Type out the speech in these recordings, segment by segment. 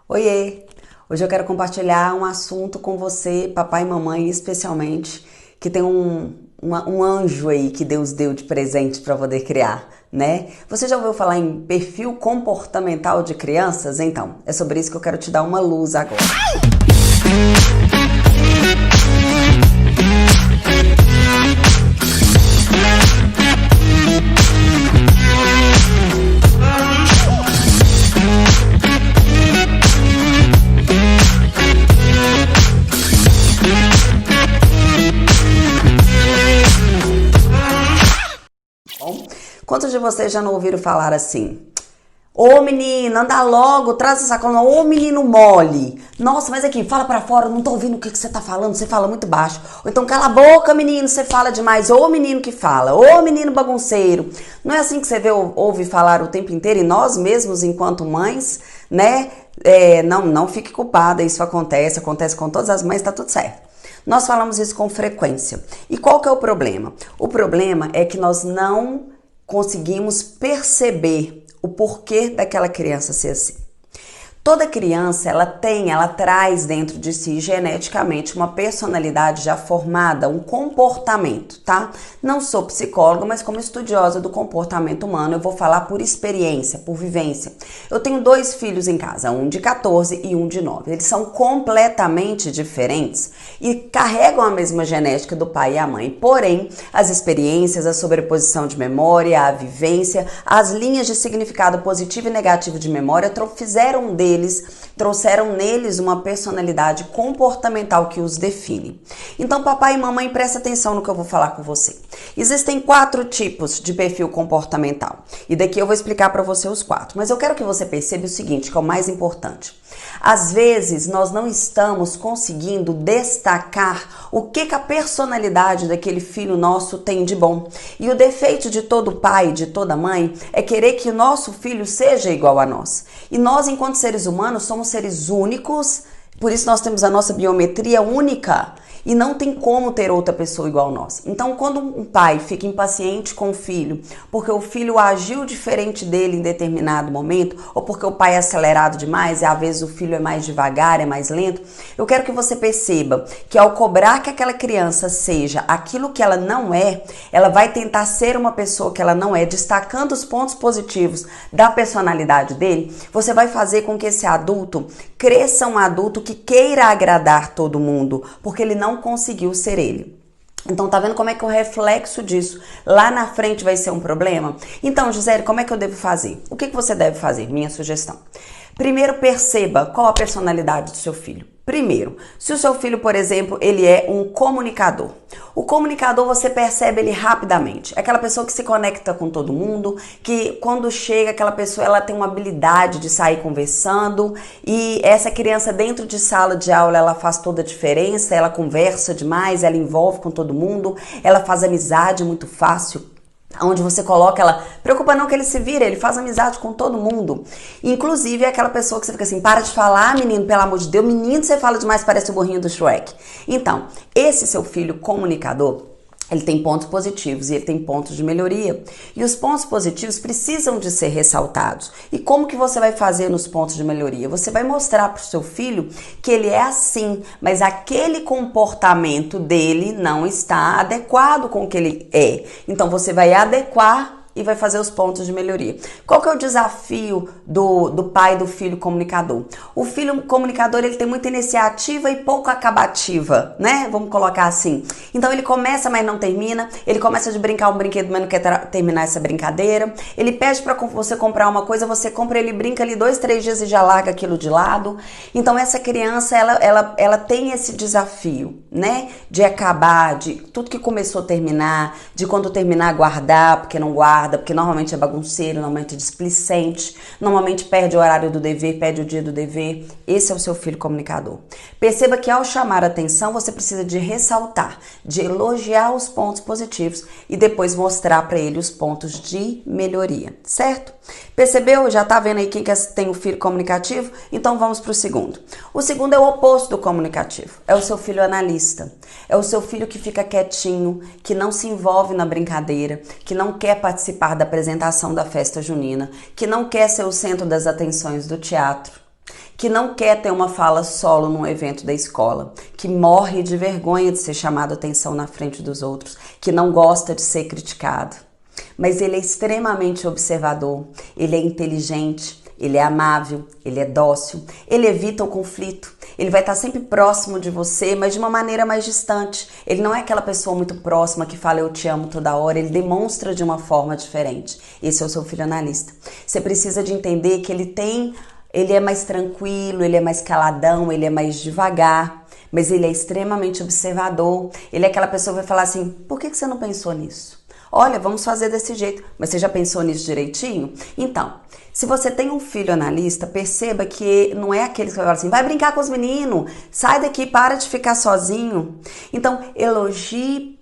Oiê! Hoje eu quero compartilhar um assunto com você, papai e mamãe especialmente, que tem um anjo aí que Deus deu de presente para poder criar, né? Você já ouviu falar em perfil comportamental de crianças? Então, é sobre isso que eu quero te dar uma luz agora. Quantos de vocês já não ouviram falar assim? Ô menina, anda logo, traz essa sacola. Ô menino mole. Nossa, mas aqui, fala pra fora, não tô ouvindo o que você tá falando, você fala muito baixo. Ou então, cala a boca, menino, você fala demais. Ô menino que fala, ô menino bagunceiro. Não é assim que você ouve falar o tempo inteiro? E nós mesmos, enquanto mães, né? Não fique culpada, isso acontece com todas as mães, tá tudo certo. Nós falamos isso com frequência. E qual que é o problema? O problema é que nós não conseguimos perceber o porquê daquela criança ser assim. Toda criança, ela traz dentro de si geneticamente uma personalidade já formada, um comportamento, tá? Não sou psicóloga, mas como estudiosa do comportamento humano, eu vou falar por experiência, por vivência. Eu tenho 2 filhos em casa, um de 14 e um de 9. Eles são completamente diferentes e carregam a mesma genética do pai e a mãe. Porém, as experiências, a sobreposição de memória, a vivência, as linhas de significado positivo e negativo de memória trouxeram neles uma personalidade comportamental que os define. Então, papai e mamãe, presta atenção no que eu vou falar com você. Existem 4 tipos de perfil comportamental. E daqui eu vou explicar para você os 4. Mas eu quero que você perceba o seguinte, que é o mais importante. Às vezes, nós não estamos conseguindo destacar o que a personalidade daquele filho nosso tem de bom. E o defeito de todo pai, de toda mãe, é querer que o nosso filho seja igual a nós. E nós, enquanto seres humanos, somos seres únicos, por isso nós temos a nossa biometria única. E não tem como ter outra pessoa igual a nós. Então, quando um pai fica impaciente com o filho, porque o filho agiu diferente dele em determinado momento, ou porque o pai é acelerado demais e às vezes o filho é mais devagar, é mais lento, eu quero que você perceba que ao cobrar que aquela criança seja aquilo que ela não é, ela vai tentar ser uma pessoa que ela não é, destacando os pontos positivos da personalidade dele, você vai fazer com que esse adulto cresça um adulto que queira agradar todo mundo, porque ele não conseguiu ser ele. Então, tá vendo como é que o reflexo disso lá na frente vai ser um problema? Então, Gisele, como é que eu devo fazer? O que você deve fazer? Minha sugestão. Primeiro, perceba qual a personalidade do seu filho. Primeiro, se o seu filho, por exemplo, ele é um comunicador. O comunicador você percebe ele rapidamente. É aquela pessoa que se conecta com todo mundo, que quando chega aquela pessoa, ela tem uma habilidade de sair conversando e essa criança dentro de sala de aula, ela faz toda a diferença, ela conversa demais, ela envolve com todo mundo, ela faz amizade muito fácil. Onde você coloca ela, preocupa não que ele se vira, ele faz amizade com todo mundo. Inclusive é aquela pessoa que você fica assim, para de falar, menino, pelo amor de Deus, menino, você fala demais, parece o burrinho do Shrek. Então, esse seu filho comunicador, ele tem pontos positivos e ele tem pontos de melhoria. E os pontos positivos precisam de ser ressaltados. E como que você vai fazer nos pontos de melhoria? Você vai mostrar para o seu filho que ele é assim, mas aquele comportamento dele não está adequado com o que ele é. Então você vai adequar e vai fazer os pontos de melhoria. Qual que é o desafio do pai do filho comunicador? O filho comunicador, ele tem muita iniciativa e pouco acabativa, né? Vamos colocar assim. Então ele começa, mas não termina. Ele começa de brincar um brinquedo, mas não quer terminar essa brincadeira. Ele pede para você comprar uma coisa, você compra, ele brinca ali 2, 3 dias e já larga aquilo de lado. Então essa criança, ela tem esse desafio, né? De acabar, de tudo que começou a terminar, de quando terminar guardar, porque não guarda, porque normalmente é bagunceiro, normalmente é displicente, normalmente perde o horário do dever, perde o dia do dever. Esse é o seu filho comunicador. Perceba que ao chamar a atenção, você precisa de ressaltar, de elogiar os pontos positivos e depois mostrar para ele os pontos de melhoria, certo? Percebeu? Já tá vendo aí quem tem o filho comunicativo? Então vamos para o segundo. O segundo é o oposto do comunicativo. É o seu filho analista. É o seu filho que fica quietinho, que não se envolve na brincadeira, que não quer participar da apresentação da festa junina, que não quer ser o centro das atenções do teatro, que não quer ter uma fala solo num evento da escola, que morre de vergonha de ser chamado a atenção na frente dos outros, que não gosta de ser criticado. Mas ele é extremamente observador, ele é inteligente, ele é amável, ele é dócil, ele evita o conflito, ele vai estar sempre próximo de você, mas de uma maneira mais distante. Ele não é aquela pessoa muito próxima que fala eu te amo toda hora, ele demonstra de uma forma diferente. Esse é o seu filho analista. Você precisa de entender que ele é mais tranquilo, ele é mais caladão, ele é mais devagar, mas ele é extremamente observador. Ele é aquela pessoa que vai falar assim, por que você não pensou nisso? Olha, vamos fazer desse jeito. Mas você já pensou nisso direitinho? Então, se você tem um filho analista, perceba que não é aquele que vai falar assim, vai brincar com os meninos, sai daqui, para de ficar sozinho. Então, elogie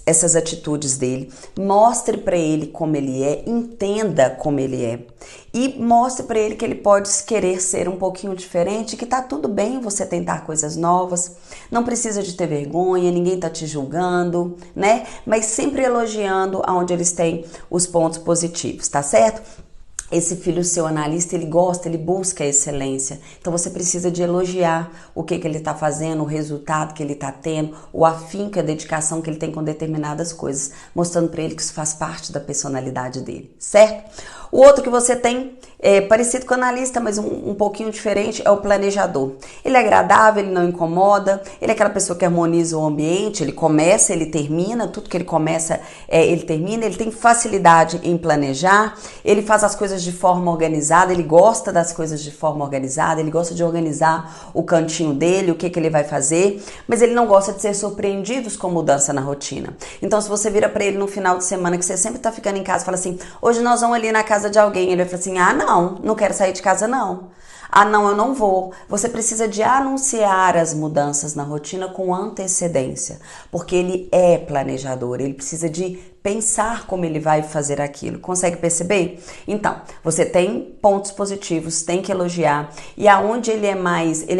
essas atitudes dele, mostre para ele como ele é, entenda como ele é e mostre para ele que ele pode querer ser um pouquinho diferente, que tá tudo bem você tentar coisas novas, não precisa de ter vergonha, ninguém tá te julgando, né? Mas sempre elogiando aonde eles têm os pontos positivos, tá certo? Esse filho seu analista, ele gosta, ele busca a excelência. Então você precisa de elogiar o que ele está fazendo, o resultado que ele está tendo, o afinco e a dedicação que ele tem com determinadas coisas, mostrando para ele que isso faz parte da personalidade dele, certo? O outro que você tem, parecido com o analista, mas um pouquinho diferente, é o planejador. Ele é agradável, ele não incomoda, ele é aquela pessoa que harmoniza o ambiente, ele começa, ele termina, tudo que ele começa, ele termina, ele tem facilidade em planejar, ele faz as coisas de forma organizada, ele gosta das coisas de forma organizada, ele gosta de organizar o cantinho dele, o que ele vai fazer, mas ele não gosta de ser surpreendido com mudança na rotina. Então, se você vira pra ele no final de semana, que você sempre tá ficando em casa, fala assim, hoje nós vamos ali na casa de alguém, ele vai falar assim, ah, não quero sair de casa não. Ah, não, eu não vou. Você precisa de anunciar as mudanças na rotina com antecedência, porque ele é planejador, ele precisa de pensar como ele vai fazer aquilo. Consegue perceber? Então, você tem pontos positivos, tem que elogiar. E aonde ele é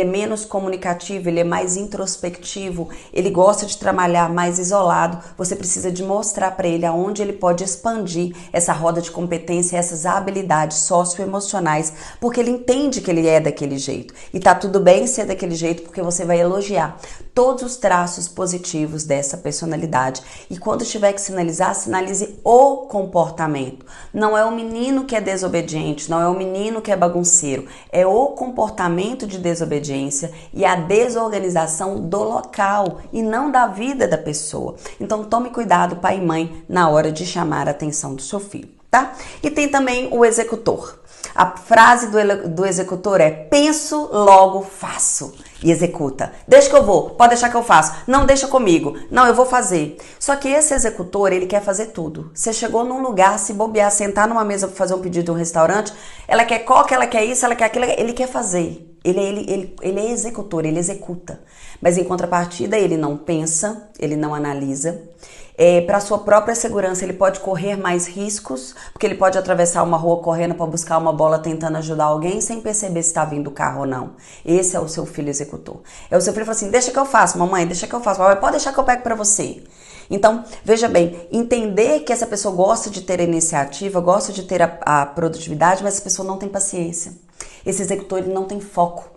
menos comunicativo, ele é mais introspectivo, ele gosta de trabalhar mais isolado, você precisa de mostrar para ele aonde ele pode expandir essa roda de competência, essas habilidades socioemocionais, porque ele entende que ele é daquele jeito. E tá tudo bem ser daquele jeito, porque você vai elogiar todos os traços positivos dessa personalidade. E quando tiver que sinalizar, sinalize o comportamento. Não é o menino que é desobediente, não é o menino que é bagunceiro, é o comportamento de desobediência e a desorganização do local e não da vida da pessoa. Então tome cuidado, pai e mãe, na hora de chamar a atenção do seu filho, tá? E tem também o executor. A frase do executor é penso, logo faço. E executa. Deixa que eu vou, pode deixar que eu faço. Não, deixa comigo. Não, eu vou fazer. Só que esse executor, ele quer fazer tudo. Você chegou num lugar, se bobear, sentar numa mesa para fazer um pedido de um restaurante, ela quer coca, ela quer isso, ela quer aquilo, ele quer fazer. Ele é executor, ele executa. Mas em contrapartida, ele não pensa, ele não analisa. Para sua própria segurança, ele pode correr mais riscos, porque ele pode atravessar uma rua correndo para buscar uma bola tentando ajudar alguém sem perceber se está vindo o carro ou não. Esse é o seu filho executor. É o seu filho que fala assim, deixa que eu faço, mamãe, deixa que eu faço, papai, pode deixar que eu pego para você. Então, veja bem, entender que essa pessoa gosta de ter a iniciativa, gosta de ter a produtividade, mas essa pessoa não tem paciência. Esse executor, ele não tem foco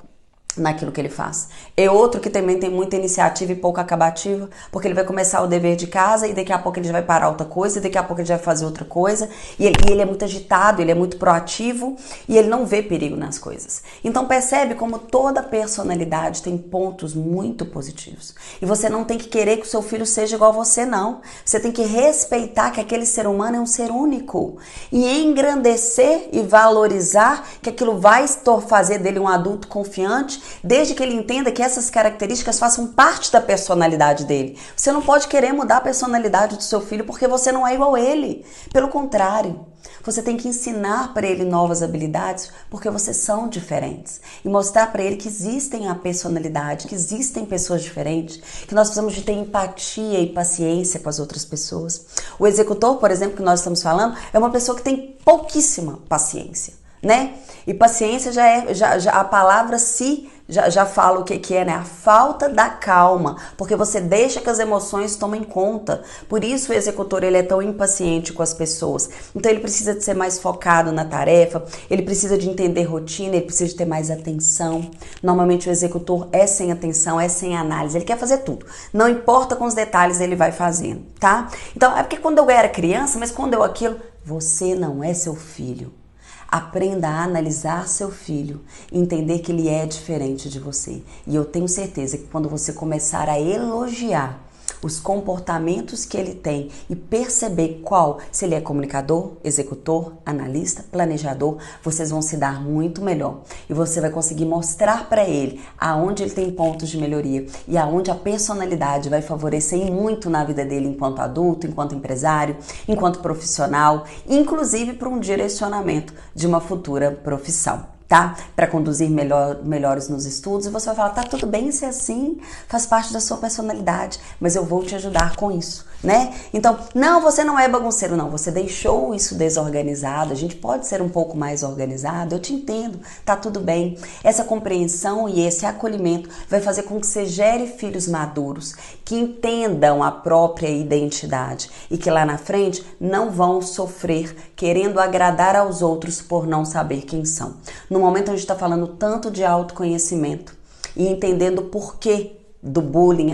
naquilo que ele faz. É outro que também tem muita iniciativa e pouca acabativa, porque ele vai começar o dever de casa e daqui a pouco ele já vai parar outra coisa, e daqui a pouco ele já vai fazer outra coisa, e ele é muito agitado, ele é muito proativo e ele não vê perigo nas coisas. Então percebe como toda personalidade tem pontos muito positivos. E você não tem que querer que o seu filho seja igual a você, não. Você tem que respeitar que aquele ser humano é um ser único e engrandecer e valorizar que aquilo vai fazer dele um adulto confiante, desde que ele entenda que essas características façam parte da personalidade dele. Você não pode querer mudar a personalidade do seu filho porque você não é igual a ele. Pelo contrário, você tem que ensinar para ele novas habilidades porque vocês são diferentes. E mostrar para ele que existem a personalidade, que existem pessoas diferentes, que nós precisamos de ter empatia e paciência com as outras pessoas. O executor, por exemplo, que nós estamos falando, é uma pessoa que tem pouquíssima paciência, né? E paciência já a palavra si já falo o que é, né? A falta da calma, porque você deixa que as emoções tomem conta. Por isso o executor, ele é tão impaciente com as pessoas. Então ele precisa de ser mais focado na tarefa, ele precisa de entender rotina, ele precisa de ter mais atenção. Normalmente o executor é sem atenção, é sem análise, ele quer fazer tudo. Não importa com os detalhes, ele vai fazendo, tá? Então é porque quando eu era criança, mas quando eu aquilo, você não é seu filho. Aprenda a analisar seu filho, entender que ele é diferente de você. E eu tenho certeza que quando você começar a elogiar os comportamentos que ele tem e perceber se ele é comunicador, executor, analista, planejador, vocês vão se dar muito melhor. E você vai conseguir mostrar para ele aonde ele tem pontos de melhoria e aonde a personalidade vai favorecer muito na vida dele enquanto adulto, enquanto empresário, enquanto profissional, inclusive para um direcionamento de uma futura profissão. Tá? Para conduzir melhores nos estudos, e você vai falar, tá tudo bem ser assim, faz parte da sua personalidade, mas eu vou te ajudar com isso, né? Então, não, você não é bagunceiro, não, você deixou isso desorganizado, a gente pode ser um pouco mais organizado, eu te entendo, tá tudo bem. Essa compreensão e esse acolhimento vai fazer com que você gere filhos maduros, que entendam a própria identidade e que lá na frente não vão sofrer querendo agradar aos outros por não saber quem são. No momento onde a gente está falando tanto de autoconhecimento e entendendo o porquê do bullying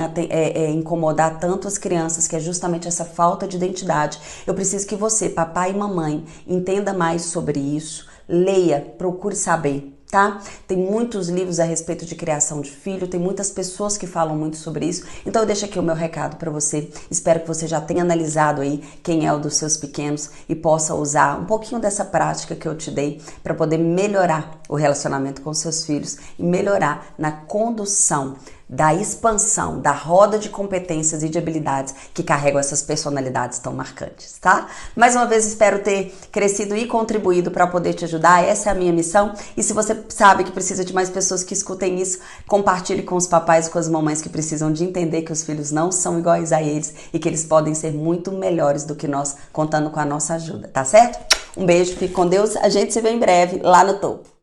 incomodar tanto as crianças, que é justamente essa falta de identidade, eu preciso que você, papai e mamãe, entenda mais sobre isso, leia, procure saber. Tá? Tem muitos livros a respeito de criação de filho, tem muitas pessoas que falam muito sobre isso, então eu deixo aqui o meu recado para você. Espero que você já tenha analisado aí quem é o dos seus pequenos e possa usar um pouquinho dessa prática que eu te dei para poder melhorar o relacionamento com seus filhos e melhorar na condução da expansão da roda de competências e de habilidades que carregam essas personalidades tão marcantes, tá? Mais uma vez, espero ter crescido e contribuído para poder te ajudar. Essa é a minha missão. E se você sabe que precisa de mais pessoas que escutem isso, compartilhe com os papais e com as mamães que precisam de entender que os filhos não são iguais a eles e que eles podem ser muito melhores do que nós, contando com a nossa ajuda, tá certo? Um beijo, fique com Deus. A gente se vê em breve lá no topo.